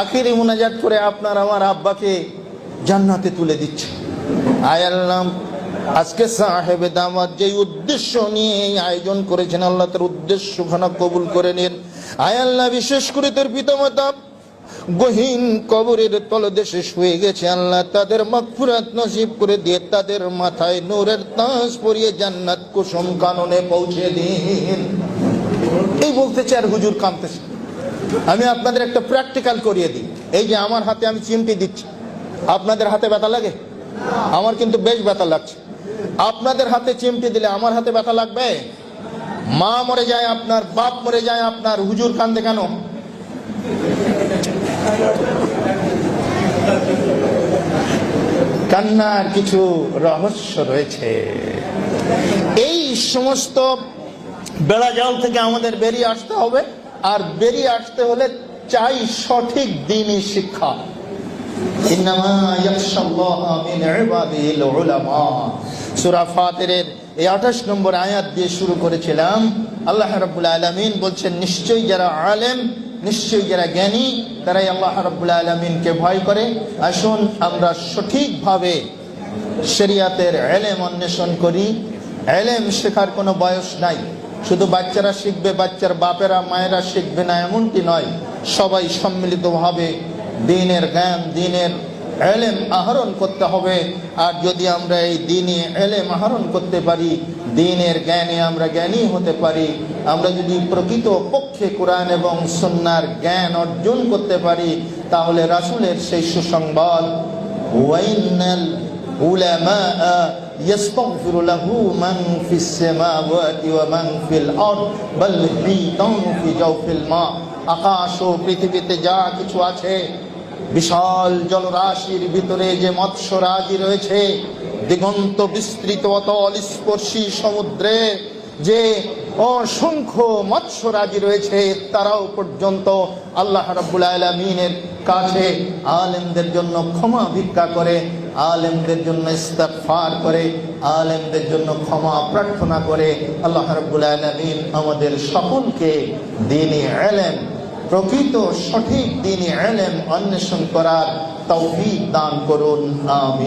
আখিরি মুনাজাত করে আপনার আমার আব্বাকে জান্নাতে তুলে দিচ্ছে। আয় আল্লাহ, আজকে সাহেবে দামাত যে উদ্দেশ্য নিয়ে এই আয়োজন করেছেন, আল্লাহ তার উদ্দেশ্য খানা কবুল করে নিন। আয় আল্লাহ, বিশেষ করে তোর পিতামাতা গহীন কবরের তলদেশে শুয়ে গেছে, আল্লাহ তাদের মাগফিরাত নসিব করে দিয়ে তাদের মাথায় নূরের তাজ পরিয়ে জান্নাত কুসুম কাননে পৌঁছে দিন। এই বলতেছে আর হুজুর কাঁদতেছে। আমি আপনাদের একটা প্র্যাকটিক্যাল করিয়ে দিই। এই যে আমার হাতে আমি চিমটি দিচ্ছি, আপনাদের হাতে ব্যথা লাগে? আমার কিন্তু বেশ ব্যথা লাগছে। আপনাদের হাতে চিমটি দিলে আমার হাতে ব্যথা লাগবে? মা মরে যায় আপনার, বাপ মরে যায় আপনার, হুজুর কান্দে কেন? কান্নার কিছু রহস্য রয়েছে। এই সমস্ত বেড়াজাল থেকে আমাদের বেরিয়ে আসতে হবে। আর বেরিয়ে আসতে হলে চাই সঠিক দ্বীনি শিক্ষা। ইন্নামা ইয়াখশাল্লাহা মিন ইবাদিল উলামা। সূরা ফাতিরের এই 28 নম্বর আয়াত দিয়ে শুরু করেছিলাম। আল্লাহ রাব্বুল আলামিন বলছেন, নিশ্চয়ই যারা আলেম, নিশ্চয়ই যারা জ্ঞানী, তারাই আল্লাহ রাব্বুল আলামিনকে ভয় করে। আসুন আমরা সঠিকভাবে শরিয়াতের ইলম অন্বেষণ করি। ইলম শেখার কোনো বয়স নাই। শুধু বাচ্চারা শিখবে, বাচ্চার বাপেরা মায়েরা শিখবে না এমনটি নয়। সবাই সম্মিলিতভাবে দ্বীনের জ্ঞান, দ্বীনের ইলম আহরণ করতে হবে। আর যদি আমরা এই দ্বীনি ইলম আহরণ করতে পারি, দ্বীনের জ্ঞানে আমরা জ্ঞানী হতে পারি, আমরা যদি প্রকৃত পক্ষে কোরআন এবং সুন্নাহর জ্ঞান অর্জন করতে পারি, তাহলে রাসূলের সেই সুসংবাদ ওয়াইনাল উলামা ইয়াস্তাগফিরু লাহু মান ফিস সামাওয়াতি ওয়া মান ফিল আরদ বাল হিতাম ফি জাওফিল মা। আকাশ ও পৃথিবীতে যা কিছু আছে, বিশাল জলরাশির ভিতরে যে মৎস্যরাজি রয়েছে, দিগন্ত বিস্তৃত অতল স্পর্শী সমুদ্রে যে অসংখ্য মৎস্যরাজি রয়েছে, তারাও পর্যন্ত আল্লাহ রাব্বুল আলামিনের কাছে আলেমদের জন্য ক্ষমা ভিক্ষা করে, আলেমদের জন্য ইস্তিগফার করে, আলেমদের জন্য ক্ষমা প্রার্থনা করে। আল্লাহ রাব্বুল আলামিন আমাদের সকলকে দ্বীনি ইলম, প্রকৃত সঠিক দ্বীনি ইলম অন্বেষণ করার তৌফিক দান করুন। আমিন।